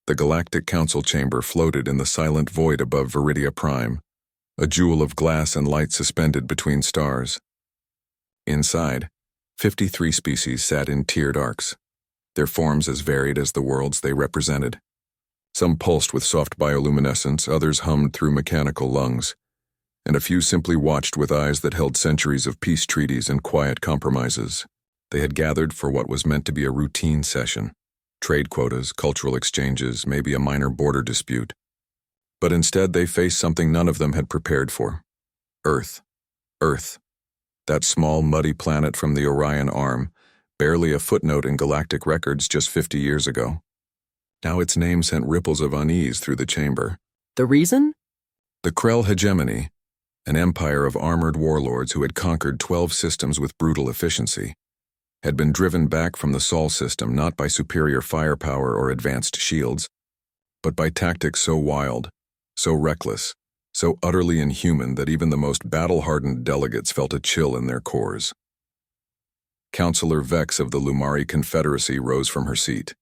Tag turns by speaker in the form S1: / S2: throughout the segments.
S1: The Galactic Council chamber floated in the silent void above Viridia Prime, a jewel of glass and light suspended between stars. Inside, 53 species sat in tiered arcs, their forms as varied as the worlds they represented. Some pulsed with soft bioluminescence, others hummed through mechanical lungs, and a few simply watched with eyes that held centuries of peace treaties and quiet compromises. They had gathered for what was meant to be a routine session. Trade quotas, cultural exchanges, maybe a minor border dispute. But instead they faced something none of them had prepared for. Earth. Earth. That small, muddy planet from the Orion Arm, barely a footnote in galactic records just 50 years ago. Now its name sent ripples of unease through the chamber.
S2: The reason?
S1: The Krell hegemony, an empire of armored warlords who had conquered 12 systems with brutal efficiency, had been driven back from the Sol system not by superior firepower or advanced shields, but by tactics so wild, so reckless, so utterly inhuman that even the most battle-hardened delegates felt a chill in their cores. Counselor Vex of the Lumari Confederacy rose from her seat.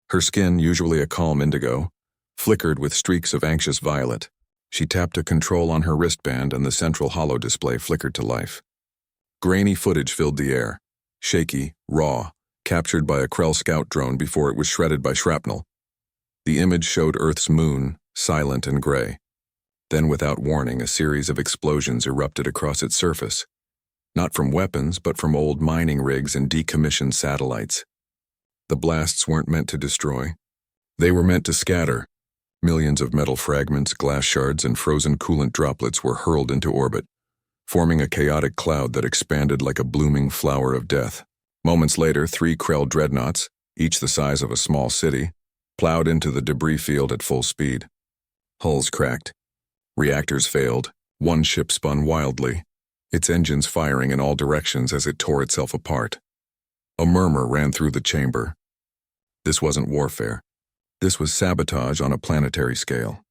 S1: Her skin, usually a calm indigo, flickered with streaks of anxious violet. She tapped a control on her wristband and the central holo display flickered to life. Grainy footage filled the air, shaky, raw, captured by a Krell scout drone before it was shredded by shrapnel. The image showed Earth's moon, silent and gray. Then, without warning, a series of explosions erupted across its surface. Not from weapons, but from old mining rigs and decommissioned satellites. The blasts weren't meant to destroy. They were meant to scatter. Millions of metal fragments, glass shards, and frozen coolant droplets were hurled into orbit, forming a chaotic cloud that expanded like a blooming flower of death. Moments later, 3 Krell dreadnoughts, each the size of a small city, plowed into the debris field at full speed. Hulls cracked. Reactors failed. One ship spun wildly, its engines firing in all directions as it tore itself apart. A murmur ran through the chamber. This wasn't warfare. This was sabotage on a planetary scale.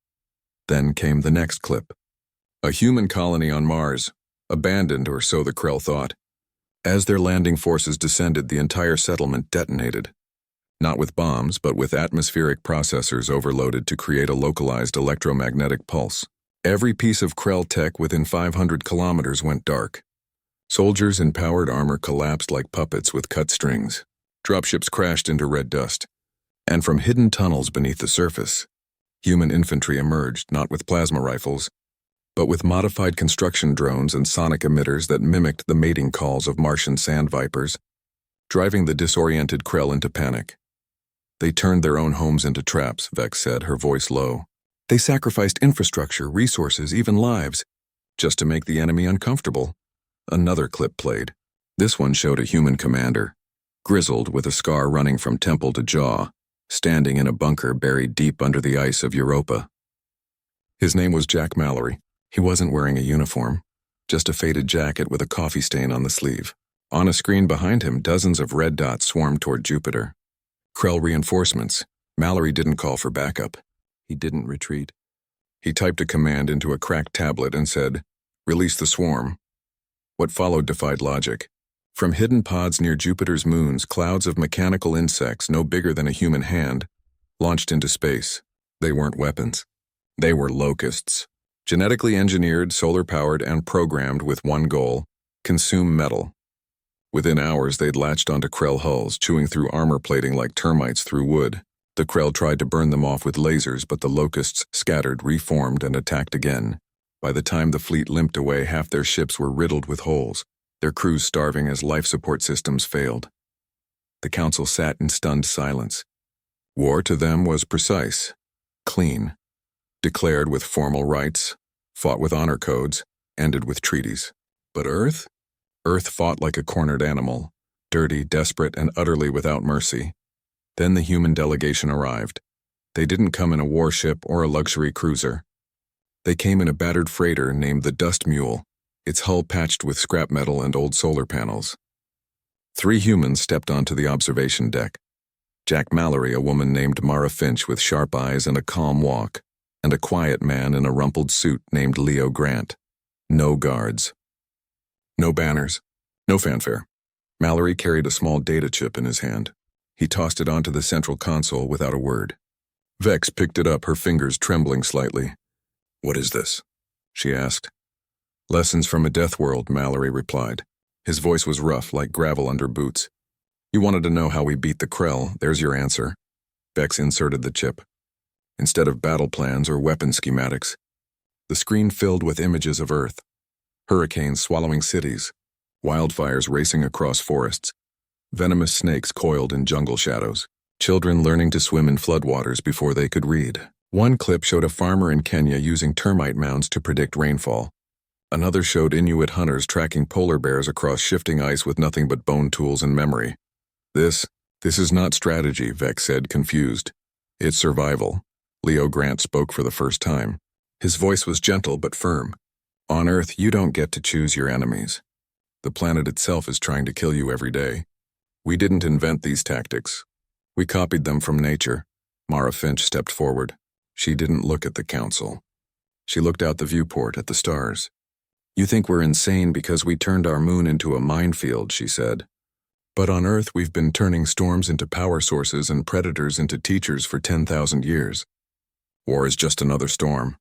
S1: Then came the next clip. A human colony on Mars, abandoned or so the Krell thought. As their landing forces descended, the entire settlement detonated. Not with bombs, but with atmospheric processors overloaded to create a localized electromagnetic pulse. Every piece of Krell tech within 500 kilometers went dark. Soldiers in powered armor collapsed like puppets with cut strings. Dropships crashed into red dust. And from hidden tunnels beneath the surface, human infantry emerged, not with plasma rifles, but with modified construction drones and sonic emitters that mimicked the mating calls of Martian sand vipers, driving the disoriented Krell into panic. They turned their own homes into traps, Vex said, her voice low. They sacrificed infrastructure, resources, even lives, just to make the enemy uncomfortable. Another clip played. This one showed a human commander, grizzled with a scar running from temple to jaw, standing in a bunker buried deep under the ice of Europa. His name was Jack Mallory. He wasn't wearing a uniform, just a faded jacket with a coffee stain on the sleeve. On a screen behind him, dozens of red dots swarmed toward Jupiter. Krell reinforcements. Mallory didn't call for backup. He didn't retreat. He typed a command into a cracked tablet and said, "Release the swarm." What followed defied logic. From hidden pods near Jupiter's moons, clouds of mechanical insects no bigger than a human hand launched into space. They weren't weapons. They were locusts. Genetically engineered, solar-powered, and programmed with one goal: consume metal. Within hours, they'd latched onto Krell hulls, chewing through armor plating like termites through wood. The Krell tried to burn them off with lasers, but the locusts scattered, reformed, and attacked again. By the time the fleet limped away, half their ships were riddled with holes, their crews starving as life support systems failed. The Council sat in stunned silence. War to them was precise, clean, declared with formal rites, fought with honor codes, ended with treaties. But Earth? Earth fought like a cornered animal, dirty, desperate, and utterly without mercy. Then the human delegation arrived. They didn't come in a warship or a luxury cruiser. They came in a battered freighter named the Dust Mule, its hull patched with scrap metal and old solar panels. 3 humans stepped onto the observation deck. Jack Mallory, a woman named Mara Finch with sharp eyes and a calm walk, and a quiet man in a rumpled suit named Leo Grant. No guards. No banners. No fanfare. Mallory carried a small data chip in his hand. He tossed it onto the central console without a word. Vex picked it up, her fingers trembling slightly. "What is this?" she asked. "Lessons from a death world," Mallory replied. His voice was rough, like gravel under boots. "You wanted to know how we beat the Krell. There's your answer." Vex inserted the chip. Instead of battle plans or weapon schematics, the screen filled with images of Earth. Hurricanes swallowing cities, wildfires racing across forests, venomous snakes coiled in jungle shadows, children learning to swim in floodwaters before they could read. One clip showed a farmer in Kenya using termite mounds to predict rainfall. Another showed Inuit hunters tracking polar bears across shifting ice with nothing but bone tools and memory. This is not strategy," Vex said, confused. "It's survival." Leo Grant spoke for the first time. His voice was gentle but firm. "On Earth, you don't get to choose your enemies. The planet itself is trying to kill you every day. We didn't invent these tactics. We copied them from nature." Mara Finch stepped forward. She didn't look at the council. She looked out the viewport at the stars. "You think we're insane because we turned our moon into a minefield," she said. "But on Earth, we've been turning storms into power sources and predators into teachers for 10,000 years. War is just another storm."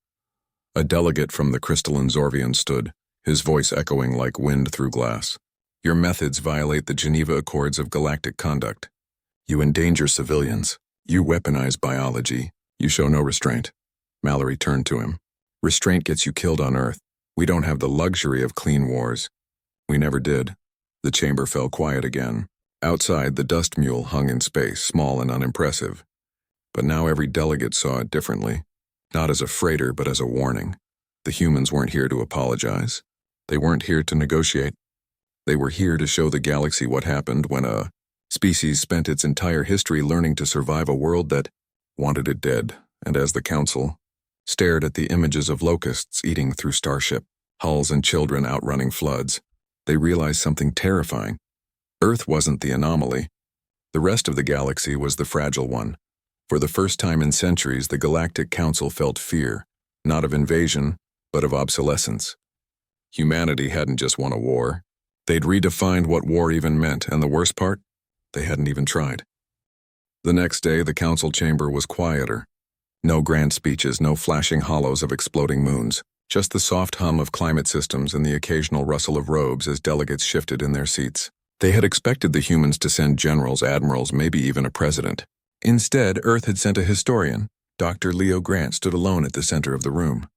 S1: A delegate from the crystalline Zorvian stood, his voice echoing like wind through glass. "Your methods violate the Geneva Accords of Galactic Conduct. You endanger civilians. You weaponize biology. You show no restraint." Mallory turned to him. "Restraint gets you killed on Earth. We don't have the luxury of clean wars. We never did." The chamber fell quiet again. Outside, the dust mule hung in space, small and unimpressive. But now every delegate saw it differently. Not as a freighter, but as a warning. The humans weren't here to apologize. They weren't here to negotiate. They were here to show the galaxy what happened when a species spent its entire history learning to survive a world that wanted it dead. And as the council stared at the images of locusts eating through starship, hulls and children outrunning floods, they realized something terrifying. Earth wasn't the anomaly. The rest of the galaxy was the fragile one. For the first time in centuries, the Galactic Council felt fear, not of invasion, but of obsolescence. Humanity hadn't just won a war. They'd redefined what war even meant, and the worst part? They hadn't even tried. The next day, the council chamber was quieter. No grand speeches, no flashing hollows of exploding moons, just the soft hum of climate systems and the occasional rustle of robes as delegates shifted in their seats. They had expected the humans to send generals, admirals, maybe even a president. Instead, Earth had sent a historian. Dr. Leo Grant stood alone at the center of the room.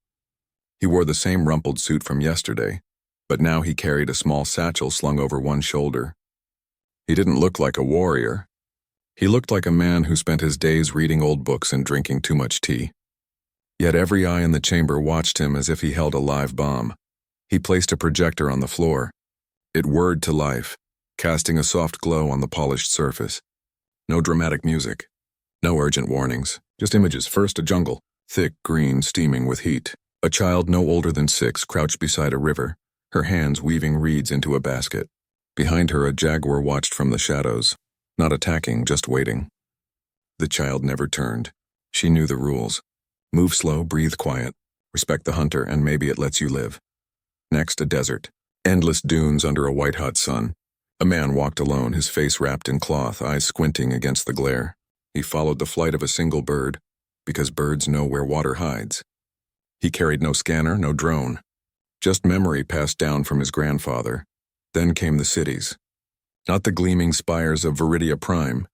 S1: He wore the same rumpled suit from yesterday, but now he carried a small satchel slung over one shoulder. He didn't look like a warrior. He looked like a man who spent his days reading old books and drinking too much tea. Yet every eye in the chamber watched him as if he held a live bomb. He placed a projector on the floor. It whirred to life, casting a soft glow on the polished surface. No dramatic music. No urgent warnings. Just images. First, a jungle, thick, green, steaming with heat. A child no older than 6 crouched beside a river, her hands weaving reeds into a basket. Behind her, a jaguar watched from the shadows, not attacking, just waiting. The child never turned. She knew the rules. Move slow, breathe quiet, respect the hunter, and maybe it lets you live. Next, a desert. Endless dunes under a white-hot sun. A man walked alone, his face wrapped in cloth, eyes squinting against the glare. He followed the flight of a single bird, because birds know where water hides. He carried no scanner, no drone. Just memory passed down from his grandfather. Then came the cities. Not the gleaming spires of Viridia Prime,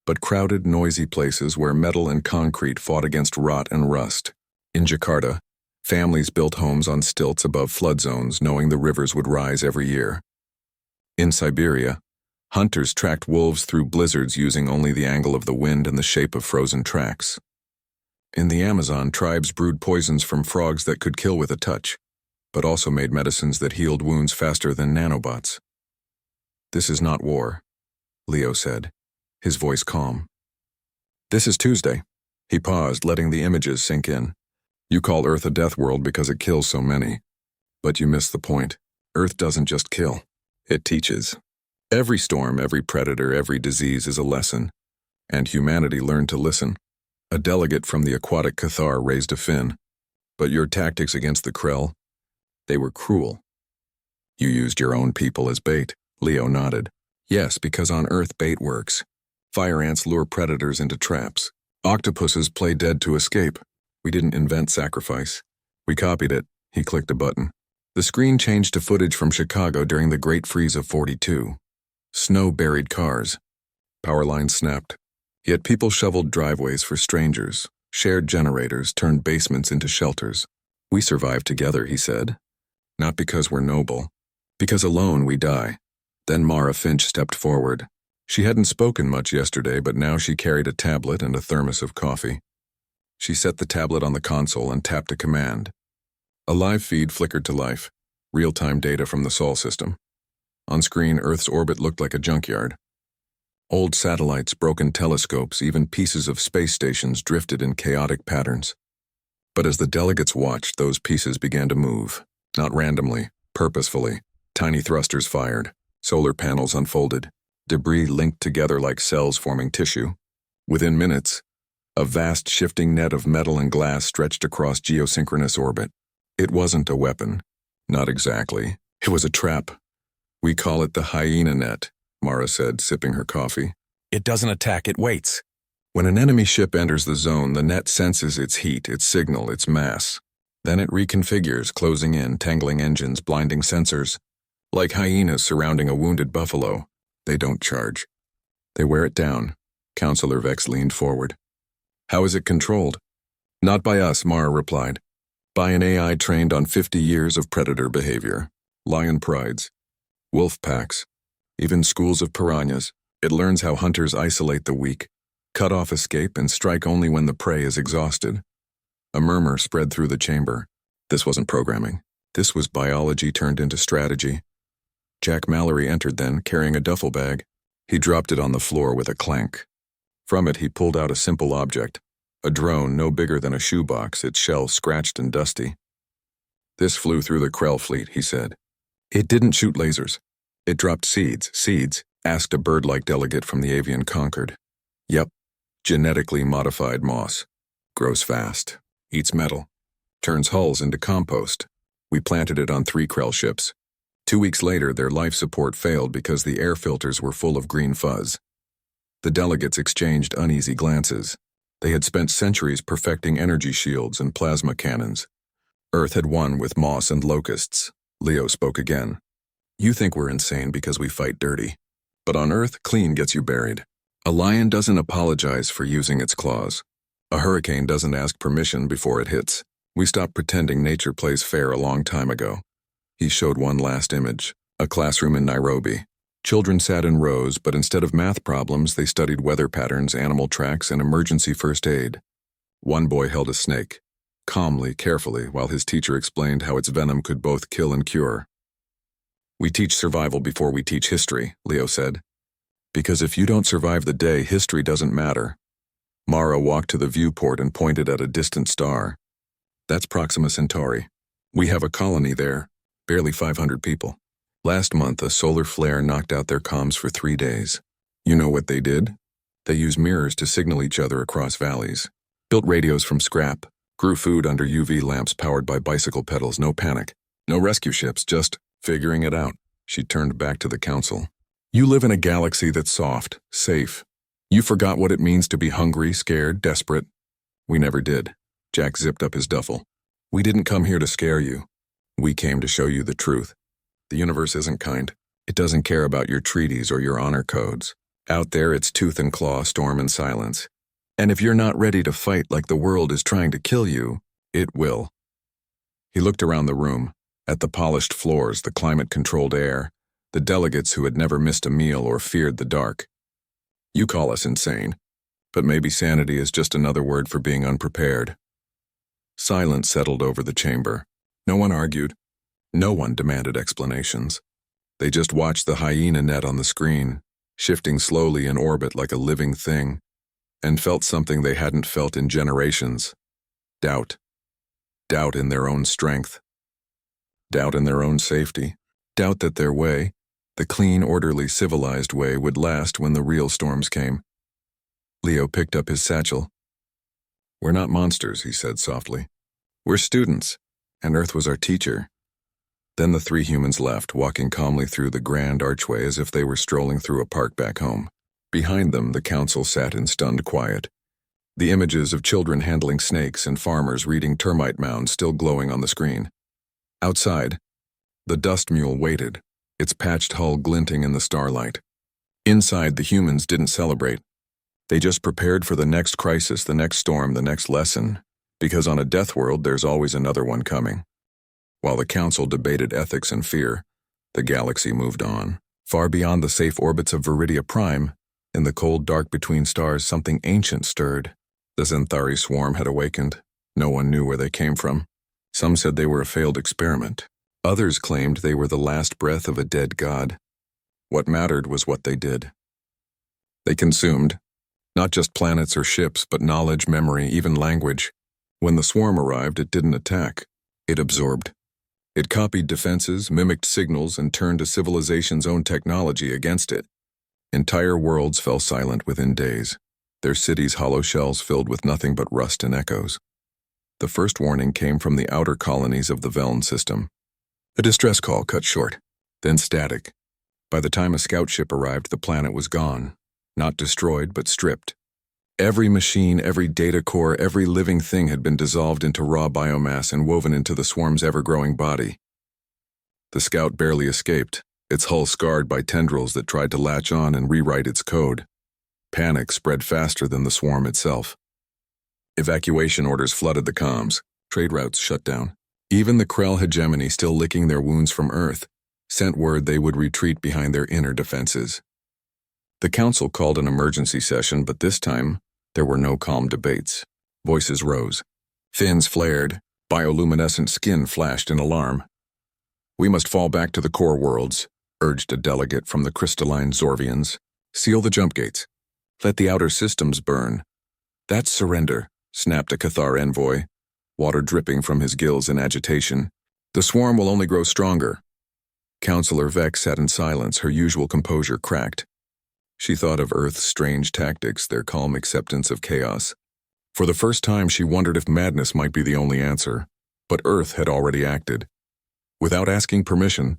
S1: but crowded, noisy places where metal and concrete fought against rot and rust. In Jakarta, families built homes on stilts above flood zones, knowing the rivers would rise every year. In Siberia, hunters tracked wolves through blizzards using only the angle of the wind and the shape of frozen tracks. In the Amazon, tribes brewed poisons from frogs that could kill with a touch, but also made medicines that healed wounds faster than nanobots. "This is not war," Leo said, his voice calm. "This is Tuesday." He paused, letting the images sink in. "You call Earth a death world because it kills so many. But you miss the point. Earth doesn't just kill. It teaches. Every storm, every predator, every disease is a lesson. And humanity learned to listen." A delegate from the aquatic Cathar raised a fin. "But your tactics against the Krell, they were cruel." "You used your own people as bait," Leo nodded. "Yes, because on Earth bait works. Fire ants lure predators into traps. Octopuses play dead to escape. We didn't invent sacrifice. We copied it. He clicked a button. The screen changed to footage from Chicago during the Great Freeze of '42. Snow buried cars. Power lines snapped. Yet people shoveled driveways for strangers. Shared generators turned basements into shelters. We survived together, he said. Not because we're noble. Because alone we die. Then Mara Finch stepped forward. She hadn't spoken much yesterday, but now she carried a tablet and a thermos of coffee. She set the tablet on the console and tapped a command. A live feed flickered to life. Real-time data from the Sol system. On screen, Earth's orbit looked like a junkyard. Old satellites, broken telescopes, even pieces of space stations drifted in chaotic patterns. But as the delegates watched, those pieces began to move. Not randomly, purposefully. Tiny thrusters fired. Solar panels unfolded. Debris linked together like cells forming tissue. Within minutes, a vast shifting net of metal and glass stretched across geosynchronous orbit. It wasn't a weapon. Not exactly. It was a trap. We call it the hyena net, Mara said, sipping her coffee. It doesn't attack, it waits. When an enemy ship enters the zone, the net senses its heat, its signal, its mass. Then it reconfigures, closing in, tangling engines, blinding sensors. Like hyenas surrounding a wounded buffalo, they don't charge. They wear it down. Counselor Vex leaned forward. How is it controlled? Not by us, Mara replied. By an AI trained on 50 years of predator behavior. Lion prides. Wolf packs. Even schools of piranhas. It learns how hunters isolate the weak, cut off escape, and strike only when the prey is exhausted. A murmur spread through the chamber. This wasn't programming. This was biology turned into strategy. Jack Mallory entered then, carrying a duffel bag. He dropped it on the floor with a clank. From it, he pulled out a simple object. A drone no bigger than a shoebox, its shell scratched and dusty. This flew through the Krell fleet, he said. It didn't shoot lasers. It dropped seeds. Seeds? Asked a bird-like delegate from the Avian Concord. Yep. Genetically modified moss. Grows fast. Eats metal. Turns hulls into compost. We planted it on 3 Krell ships. 2 weeks later, their life support failed because the air filters were full of green fuzz. The delegates exchanged uneasy glances. They had spent centuries perfecting energy shields and plasma cannons. Earth had won with moss and locusts. Leo spoke again. You think we're insane because we fight dirty. But on Earth, clean gets you buried. A lion doesn't apologize for using its claws. A hurricane doesn't ask permission before it hits. We stopped pretending nature plays fair a long time ago. He showed one last image. A classroom in Nairobi. Children sat in rows, but instead of math problems, they studied weather patterns, animal tracks, and emergency first aid. One boy held a snake, calmly, carefully, while his teacher explained how its venom could both kill and cure. We teach survival before we teach history, Leo said. Because if you don't survive the day, history doesn't matter. Mara walked to the viewport and pointed at a distant star. That's Proxima Centauri. We have a colony there, barely 500 people. Last month, a solar flare knocked out their comms for 3 days. You know what they did? They used mirrors to signal each other across valleys. Built radios from scrap. Grew food under UV lamps powered by bicycle pedals. No panic. No rescue ships, just figuring it out. She turned back to the council. You live in a galaxy that's soft, safe. You forgot what it means to be hungry, scared, desperate. We never did. Jack zipped up his duffel. We didn't come here to scare you. We came to show you the truth. The universe isn't kind. It doesn't care about your treaties or your honor codes. Out there, it's tooth and claw, storm and silence. And if you're not ready to fight like the world is trying to kill you, it will. He looked around the room, at the polished floors, the climate-controlled air, the delegates who had never missed a meal or feared the dark. You call us insane, but maybe sanity is just another word for being unprepared. Silence settled over the chamber. No one argued. No one demanded explanations. They just watched the hyena net on the screen, shifting slowly in orbit like a living thing, and felt something they hadn't felt in generations. Doubt. Doubt in their own strength. Doubt in their own safety. Doubt that their way, the clean, orderly, civilized way, would last when the real storms came. Leo picked up his satchel. We're not monsters, he said softly. We're students, and Earth was our teacher. Then the 3 humans left, walking calmly through the grand archway as if they were strolling through a park back home. Behind them, the council sat in stunned quiet. the images of children handling snakes and farmers reading termite mounds still glowing on the screen. Outside, the dust mule waited, its patched hull glinting in the starlight. Inside, the humans didn't celebrate. They just prepared for the next crisis, the next storm, the next lesson, because on a death world there's always another one coming. While the council debated ethics and fear, the galaxy moved on. Far beyond the safe orbits of Viridia Prime, in the cold dark between stars, something ancient stirred. The Zenthari swarm had awakened. No one knew where they came from. Some said they were a failed experiment. Others claimed they were the last breath of a dead god. What mattered was what they did. They consumed, not just planets or ships, but knowledge, memory, even language. When the swarm arrived, it didn't attack. It absorbed. It copied defenses, mimicked signals, and turned a civilization's own technology against it. Entire worlds fell silent within days, their cities hollow shells filled with nothing but rust and echoes. The first warning came from the outer colonies of the Veln system. A distress call cut short, then static. By the time a scout ship arrived, the planet was gone. Not destroyed, but stripped. Every machine, every data core, every living thing had been dissolved into raw biomass and woven into the swarm's ever-growing body. The scout barely escaped, its hull scarred by tendrils that tried to latch on and rewrite its code. Panic spread faster than the swarm itself. Evacuation orders flooded the comms. Trade routes shut down. Even the Krell hegemony, still licking their wounds from Earth, sent word they would retreat behind their inner defenses. The council called an emergency session, but this time, there were no calm debates. Voices rose. Fins flared. Bioluminescent skin flashed in alarm. "We must fall back to the core worlds," urged a delegate from the crystalline Zorvians. "Seal the jump gates. Let the outer systems burn." "That's surrender," snapped a Cathar envoy, water dripping from his gills in agitation. "The swarm will only grow stronger." Counselor Vex sat in silence, her usual composure cracked. She thought of Earth's strange tactics, their calm acceptance of chaos. For the first time, she wondered if madness might be the only answer. But Earth had already acted. Without asking permission,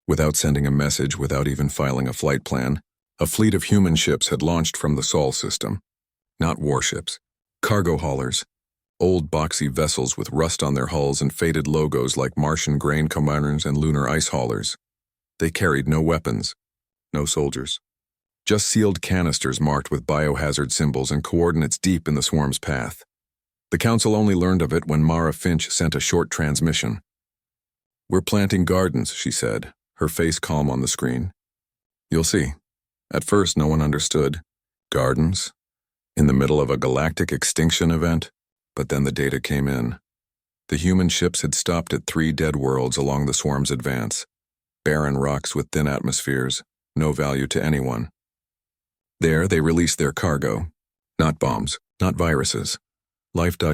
S1: without sending a message, without even filing a flight plan, a fleet of human ships had launched from the Sol system. Not warships. Cargo haulers. Old boxy vessels with rust on their hulls and faded logos like Martian grain combiners and lunar ice haulers. They carried no weapons, no soldiers. Just sealed canisters marked with biohazard symbols and coordinates deep in the swarm's path. The council only learned of it when Mara Finch sent a short transmission. "We're planting gardens," she said, her face calm on the screen. "You'll see." At first, no one understood. Gardens? In the middle of a galactic extinction event? But then the data came in. The human ships had stopped at 3 dead worlds along the swarm's advance. Barren rocks with thin atmospheres, no value to anyone. There, they released their cargo. Not bombs, not viruses.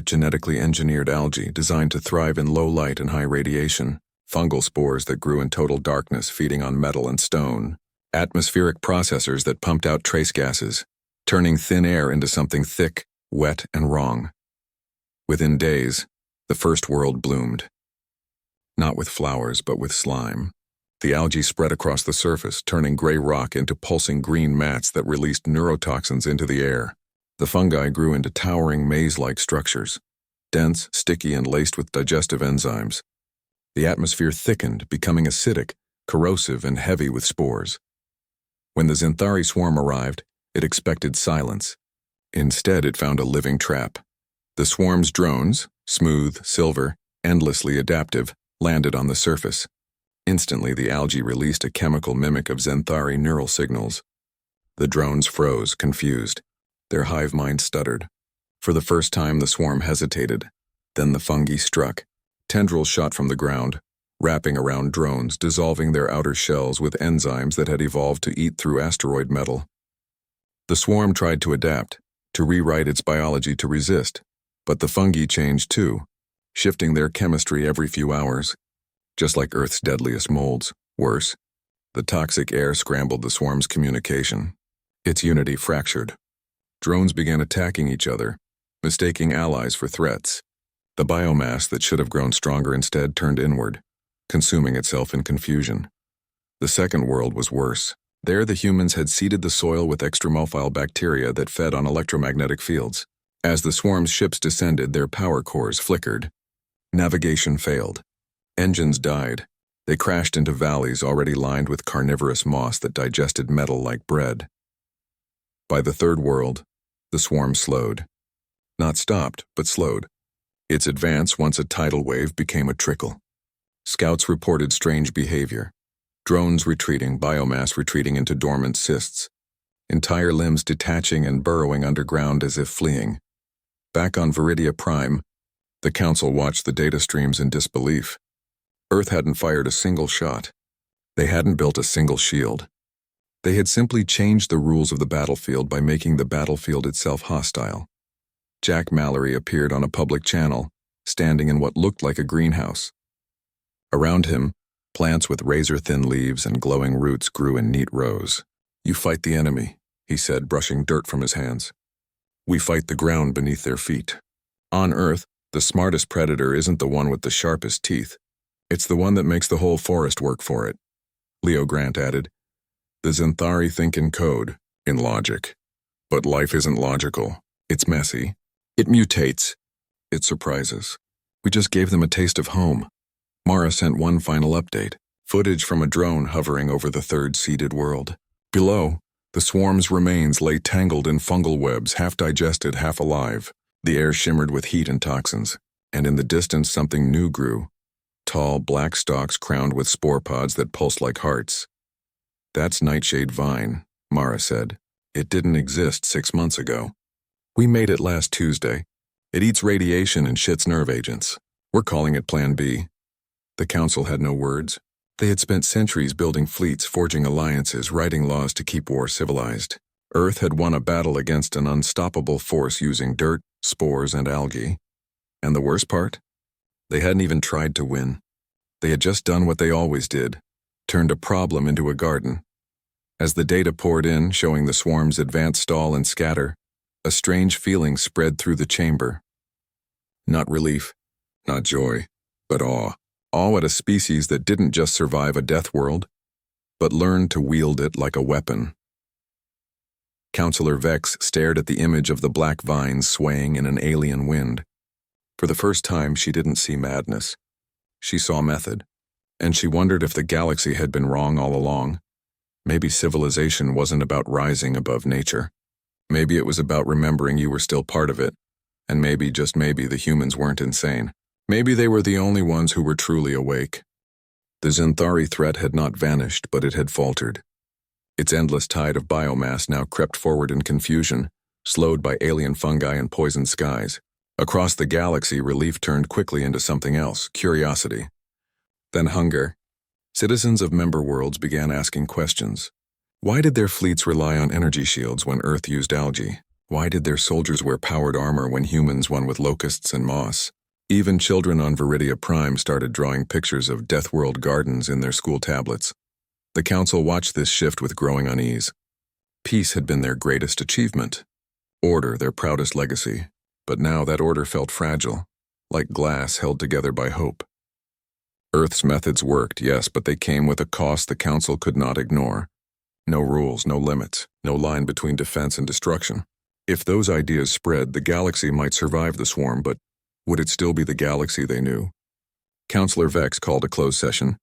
S1: Genetically engineered algae designed to thrive in low light and high radiation. Fungal spores that grew in total darkness, feeding on metal and stone. Atmospheric processors that pumped out trace gases, turning thin air into something thick, wet, and wrong. Within days, the first world bloomed. Not with flowers, but with slime. The algae spread across the surface, turning gray rock into pulsing green mats that released neurotoxins into the air. The fungi grew into towering maze-like structures, dense, sticky, and laced with digestive enzymes. The atmosphere thickened, becoming acidic, corrosive, and heavy with spores. When the Zenthari swarm arrived, it expected silence. Instead, it found a living trap. The swarm's drones, smooth, silver, endlessly adaptive, landed on the surface. Instantly, the algae released a chemical mimic of Zenthari neural signals. The drones froze, confused. Their hive mind stuttered. For the first time, the swarm hesitated. Then the fungi struck. Tendrils shot from the ground, wrapping around drones, dissolving their outer shells with enzymes that had evolved to eat through asteroid metal. The swarm tried to adapt, to rewrite its biology to resist, but the fungi changed too, shifting their chemistry every few hours. Just like Earth's deadliest molds, worse, the toxic air scrambled the swarm's communication. Its unity fractured. Drones began attacking each other, mistaking allies for threats. The biomass that should have grown stronger instead turned inward, consuming itself in confusion. The second world was worse. There, the humans had seeded the soil with extremophiles bacteria that fed on electromagnetic fields. As the swarm's ships descended, their power cores flickered. Navigation failed. Engines died. They crashed into valleys already lined with carnivorous moss that digested metal like bread. By the third world, the swarm slowed. Not stopped, but slowed. Its advance, once a tidal wave, became a trickle. Scouts reported strange behavior. Drones retreating, biomass retreating into dormant cysts. Entire limbs detaching and burrowing underground as if fleeing. Back on Viridia Prime, the Council watched the data streams in disbelief. Earth hadn't fired a single shot. They hadn't built a single shield. They had simply changed the rules of the battlefield by making the battlefield itself hostile. Jack Mallory appeared on a public channel, standing in what looked like a greenhouse. Around him, plants with razor-thin leaves and glowing roots grew in neat rows. "You fight the enemy," he said, brushing dirt from his hands. "We fight the ground beneath their feet. On Earth, the smartest predator isn't the one with the sharpest teeth. It's the one that makes the whole forest work for it." Leo Grant added, "The Xanthari think in code, in logic. But life isn't logical. It's messy. It mutates. It surprises. We just gave them a taste of home." Mara sent one final update, footage from a drone hovering over the third-seeded world. Below, the swarm's remains lay tangled in fungal webs, half digested, half alive. The air shimmered with heat and toxins, and in the distance something new grew. Tall, black stalks crowned with spore pods that pulsed like hearts. "That's nightshade vine," Mara said. "It didn't exist 6 months ago. We made it last Tuesday. It eats radiation and shits nerve agents. We're calling it Plan B." The Council had no words. They had spent centuries building fleets, forging alliances, writing laws to keep war civilized. Earth had won a battle against an unstoppable force using dirt, spores, and algae. And the worst part? They hadn't even tried to win. They had just done what they always did, turned a problem into a garden. As the data poured in, showing the swarms advance, stall, and scatter, a strange feeling spread through the chamber. Not relief, not joy, but awe. Awe at a species that didn't just survive a death world, but learned to wield it like a weapon. Counselor Vex stared at the image of the black vines swaying in an alien wind. For the first time, she didn't see madness. She saw method, and she wondered if the galaxy had been wrong all along. Maybe civilization wasn't about rising above nature. Maybe it was about remembering you were still part of it, and maybe, just maybe, the humans weren't insane. Maybe they were the only ones who were truly awake. The Xanthari threat had not vanished, but it had faltered. Its endless tide of biomass now crept forward in confusion, slowed by alien fungi and poisoned skies. Across the galaxy, relief turned quickly into something else, curiosity. Then hunger. Citizens of member worlds began asking questions. Why did their fleets rely on energy shields when Earth used algae? Why did their soldiers wear powered armor when humans won with locusts and moss? Even children on Viridia Prime started drawing pictures of Deathworld gardens in their school tablets. The Council watched this shift with growing unease. Peace had been their greatest achievement. Order, their proudest legacy. But now that order felt fragile, like glass held together by hope. Earth's methods worked, yes, but they came with a cost the Council could not ignore. No rules, no limits, no line between defense and destruction. If those ideas spread, the galaxy might survive the swarm, but would it still be the galaxy they knew? Counselor Vex called a closed session.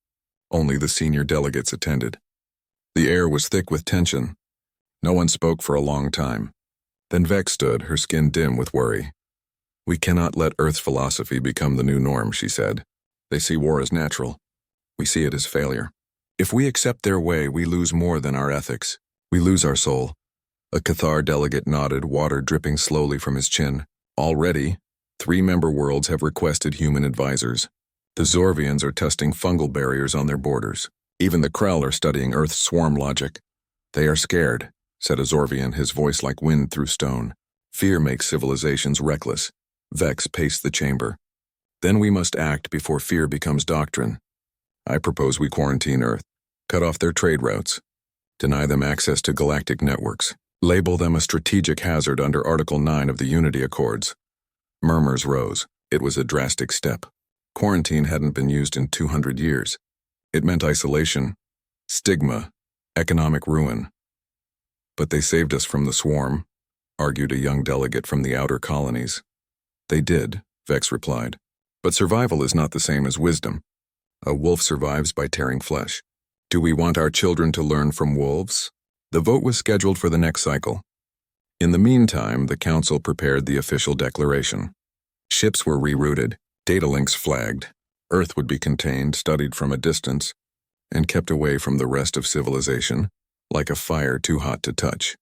S1: Only the senior delegates attended. The air was thick with tension. No one spoke for a long time. Then Vex stood, her skin dim with worry. "We cannot let Earth's philosophy become the new norm," she said. "They see war as natural. We see it as failure. If we accept their way, we lose more than our ethics. We lose our soul." A Cathar delegate nodded, water dripping slowly from his chin. "Already, 3 member worlds have requested human advisors. The Zorvians are testing fungal barriers on their borders. Even the Krell are studying Earth's swarm logic. They are scared," said a Zorvian, his voice like wind through stone. "Fear makes civilizations reckless." Vex paced the chamber. "Then we must act before fear becomes doctrine. I propose we quarantine Earth, cut off their trade routes, deny them access to galactic networks, label them a strategic hazard under Article 9 of the Unity Accords." Murmurs rose. It was a drastic step. Quarantine hadn't been used in 200 years. It meant isolation, stigma, economic ruin. But they saved us from the swarm. argued a young delegate from the outer colonies. They did, Vex replied. But survival is not the same as wisdom. A wolf survives by tearing flesh. Do we want our children to learn from wolves? The vote was scheduled for the next cycle. In the meantime, the council prepared the official declaration. Ships were rerouted, data links flagged, Earth would be contained, studied from a distance, and kept away from the rest of civilization, like a fire too hot to touch.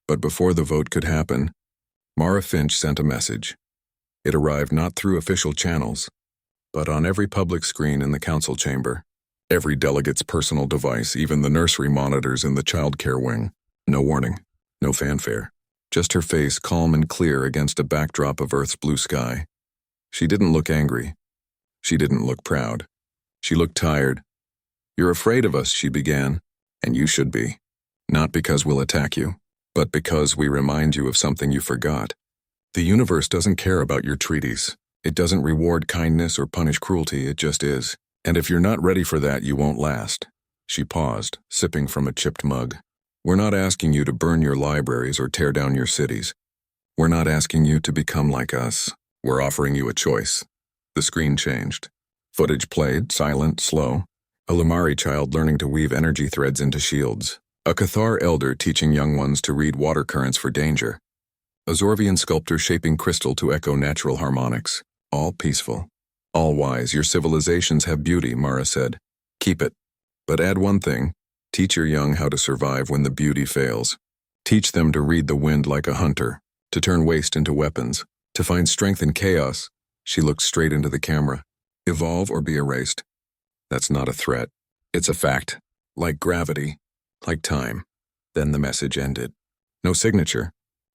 S1: But before the vote could happen, Mara Finch sent a message. It arrived not through official channels, but on every public screen in the council chamber, every delegate's personal device, even the nursery monitors in the childcare wing. No warning, no fanfare, just her face calm and clear against a backdrop of Earth's blue sky. She didn't look angry. She didn't look proud. She looked tired. You're afraid of us, she began, and you should be. Not because we'll attack you, but because we remind you of something you forgot. The universe doesn't care about your treaties. It doesn't reward kindness or punish cruelty, it just is. And if you're not ready for that, you won't last. She paused, sipping from a chipped mug. We're not asking you to burn your libraries or tear down your cities. We're not asking you to become like us. We're offering you a choice. The screen changed. Footage played, silent, slow. A Lumari child learning to weave energy threads into shields. A Cathar elder teaching young ones to read water currents for danger. A Zorvian sculptor shaping crystal to echo natural harmonics. All peaceful. All wise. Your civilizations have beauty, Mara said. Keep it. But add one thing. Teach your young how to survive when the beauty fails. Teach them to read the wind like a hunter, to turn waste into weapons, to find strength in chaos. She looked straight into the camera. Evolve or be erased. That's not a threat. It's a fact. Like gravity. Like time. Then the message ended. No signature.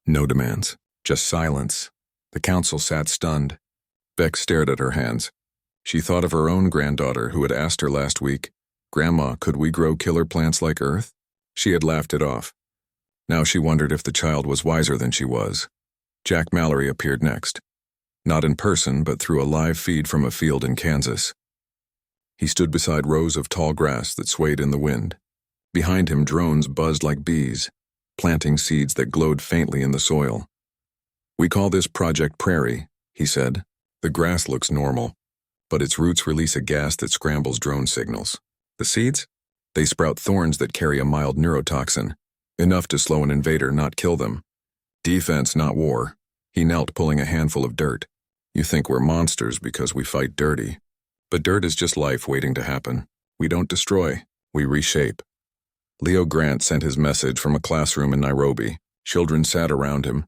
S1: No demands. Just silence. The council sat stunned. Beck stared at her hands. She thought of her own granddaughter who had asked her last week, Grandma, could we grow killer plants like Earth? She had laughed it off. Now she wondered if the child was wiser than she was. Jack Mallory appeared next. Not in person, but through a live feed from a field in Kansas. He stood beside rows of tall grass that swayed in the wind. Behind him, drones buzzed like bees, planting seeds that glowed faintly in the soil. We call this Project Prairie, he said. The grass looks normal, but its roots release a gas that scrambles drone signals. The seeds? They sprout thorns that carry a mild neurotoxin, enough to slow an invader, not kill them. Defense, not war. He knelt, pulling a handful of dirt. You think we're monsters because we fight dirty. But dirt is just life waiting to happen. We don't destroy, we reshape. Leo Grant sent his message from a classroom in Nairobi. Children sat around him,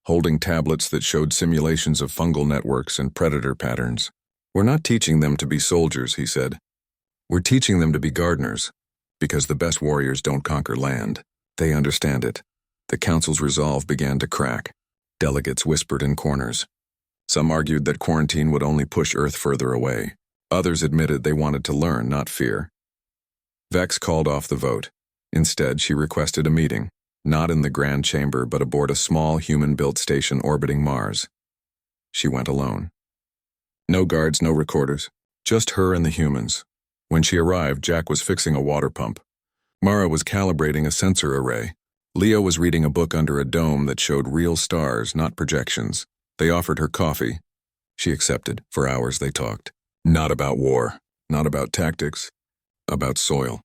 S1: holding tablets that showed simulations of fungal networks and predator patterns. We're not teaching them to be soldiers, he said. We're teaching them to be gardeners, because the best warriors don't conquer land. They understand it. The council's resolve began to crack. Delegates whispered in corners. Some argued that quarantine would only push Earth further away. Others admitted they wanted to learn, not fear. Vex called off the vote. Instead, she requested a meeting, not in the Grand Chamber, but aboard a small human-built station orbiting Mars. She went alone. No guards, no recorders, just her and the humans. When she arrived, Jack was fixing a water pump. Mara was calibrating a sensor array. Leo was reading a book under a dome that showed real stars, not projections. They offered her coffee. She accepted. For hours they talked. Not about war, not about tactics, about soil,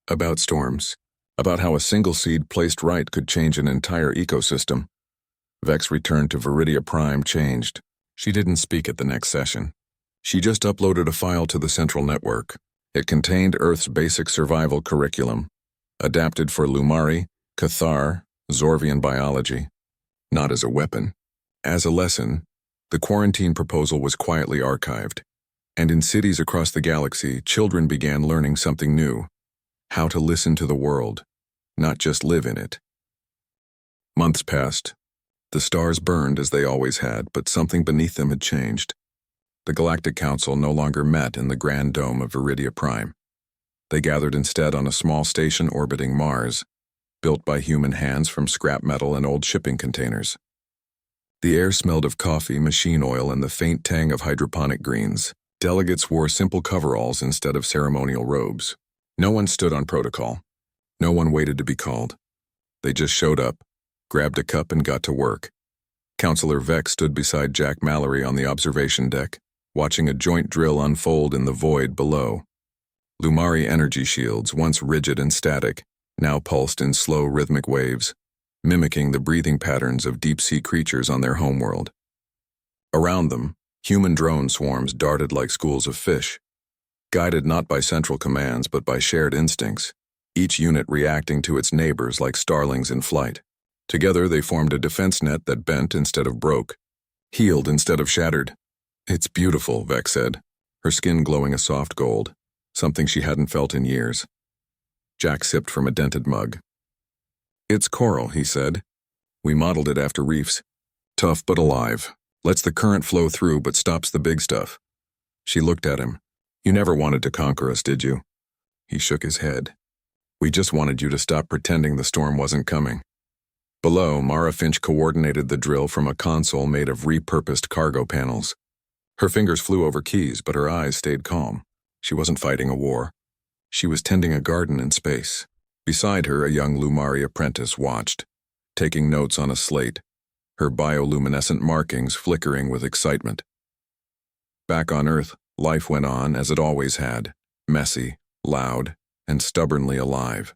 S1: about storms, about how a single seed placed right could change an entire ecosystem. Vex returned to Viridia Prime changed. She didn't speak at the next session. She just uploaded a file to the central network. It contained Earth's basic survival curriculum, adapted for Lumari, Cathar, Zorvian biology. Not as a weapon. As a lesson, the quarantine proposal was quietly archived, and in cities across the galaxy, children began learning something new: how to listen to the world, not just live in it. Months passed. The stars burned as they always had, but something beneath them had changed. The Galactic Council no longer met in the grand dome of Viridia Prime. They gathered instead on a small station orbiting Mars, built by human hands from scrap metal and old shipping containers. The air smelled of coffee, machine oil, and the faint tang of hydroponic greens. Delegates wore simple coveralls instead of ceremonial robes. No one stood on protocol. No one waited to be called. They just showed up, grabbed a cup and got to work. Counselor Vex stood beside Jack Mallory on the observation deck, watching a joint drill unfold in the void below. Lumari energy shields, once rigid and static, now pulsed in slow rhythmic waves, mimicking the breathing patterns of deep-sea creatures on their homeworld. Around them, human drone swarms darted like schools of fish, guided not by central commands but by shared instincts, each unit reacting to its neighbors like starlings in flight. Together they formed a defense net that bent instead of broke, healed instead of shattered. "It's beautiful," Vex said, her skin glowing a soft gold, something she hadn't felt in years. Jack sipped from a dented mug. "It's coral," he said. "We modeled it after reefs. Tough but alive. Lets the current flow through but stops the big stuff." She looked at him. "You never wanted to conquer us, did you?" He shook his head. "We just wanted you to stop pretending the storm wasn't coming." Below, Mara Finch coordinated the drill from a console made of repurposed cargo panels. Her fingers flew over keys, but her eyes stayed calm. She wasn't fighting a war. She was tending a garden in space. Beside her, a young Lumari apprentice watched, taking notes on a slate, her bioluminescent markings flickering with excitement. Back on Earth, life went on as it always had, messy, loud, and stubbornly alive.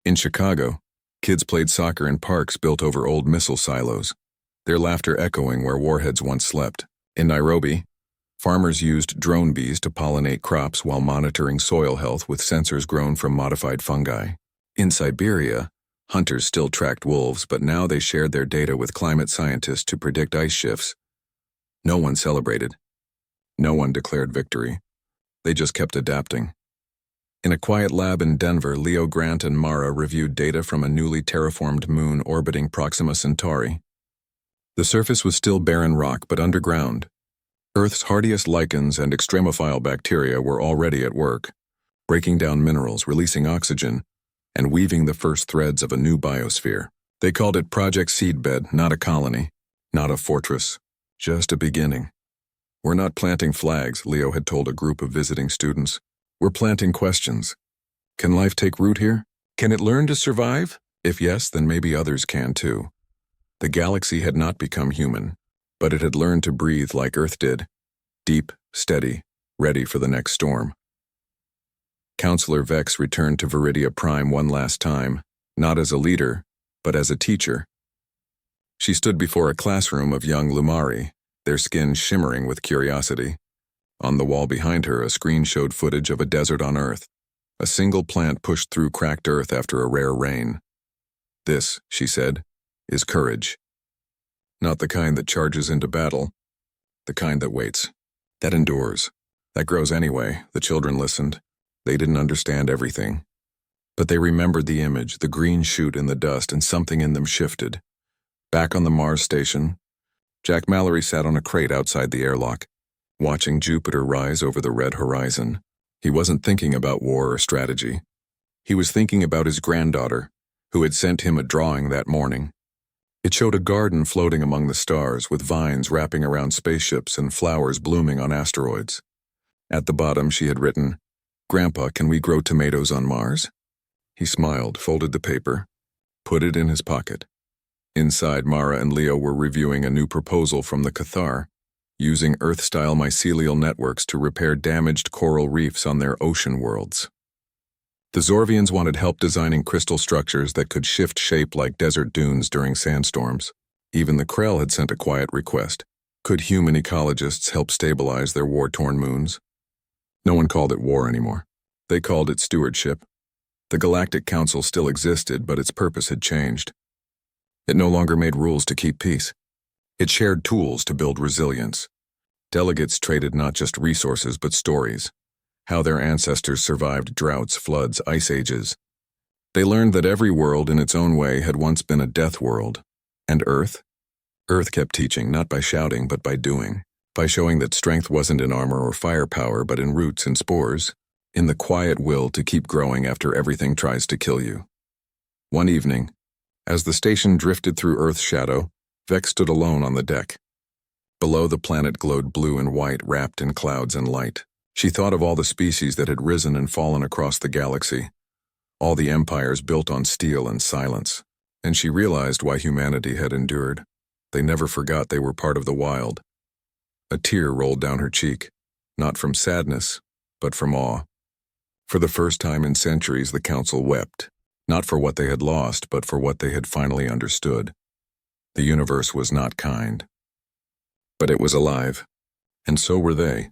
S1: In Chicago, kids played soccer in parks built over old missile silos, their laughter echoing where warheads once slept. In Nairobi, farmers used drone bees to pollinate crops while monitoring soil health with sensors grown from modified fungi. In Siberia, hunters still tracked wolves, but now they shared their data with climate scientists to predict ice shifts. No one celebrated. No one declared victory. They just kept adapting. In a quiet lab in Denver, Leo Grant and Mara reviewed data from a newly terraformed moon orbiting Proxima Centauri. The surface was still barren rock, but underground, Earth's hardiest lichens and extremophile bacteria were already at work, breaking down minerals, releasing oxygen, and weaving the first threads of a new biosphere. They called it Project Seedbed, not a colony, not a fortress, just a beginning. "We're not planting flags," Leo had told a group of visiting students. "We're planting questions. Can life take root here? Can it learn to survive? If yes, then maybe others can too." The galaxy had not become human, but it had learned to breathe like Earth did, deep, steady, ready for the next storm. Counselor Vex returned to Viridia Prime one last time, not as a leader, but as a teacher. She stood before a classroom of young Lumari, their skin shimmering with curiosity. On the wall behind her, a screen showed footage of a desert on Earth. A single plant pushed through cracked earth after a rare rain. "This," she said, "is courage. Not the kind that charges into battle, the kind that waits, that endures, that grows anyway." The children listened. They didn't understand everything, but they remembered the image, the green shoot in the dust, and something in them shifted. Back on the Mars station, Jack Mallory sat on a crate outside the airlock, watching Jupiter rise over the red horizon. He wasn't thinking about war or strategy. He was thinking about his granddaughter, who had sent him a drawing that morning. It showed a garden floating among the stars, with vines wrapping around spaceships and flowers blooming on asteroids. At the bottom she had written, "Grandpa, can we grow tomatoes on Mars?" He smiled, folded the paper, put it in his pocket. Inside, Mara and Leo were reviewing a new proposal from the Cathar, using Earth-style mycelial networks to repair damaged coral reefs on their ocean worlds. The Zorvians wanted help designing crystal structures that could shift shape like desert dunes during sandstorms. Even the Krell had sent a quiet request. Could human ecologists help stabilize their war-torn moons? No one called it war anymore. They called it stewardship. The Galactic Council still existed, but its purpose had changed. It no longer made rules to keep peace. It shared tools to build resilience. Delegates traded not just resources but stories, how their ancestors survived droughts, floods, ice ages. They learned that every world in its own way had once been a death world. And Earth? Earth kept teaching, not by shouting but by doing, by showing that strength wasn't in armor or firepower but in roots and spores, in the quiet will to keep growing after everything tries to kill you. One evening, as the station drifted through Earth's shadow, Vex stood alone on the deck. Below, the planet glowed blue and white, wrapped in clouds and light. She thought of all the species that had risen and fallen across the galaxy, all the empires built on steel and silence. and she realized why humanity had endured. They never forgot they were part of the wild. A tear rolled down her cheek, not from sadness, but from awe. For the first time in centuries, the council wept, not for what they had lost, but for what they had finally understood. The universe was not kind. But it was alive, and so were they.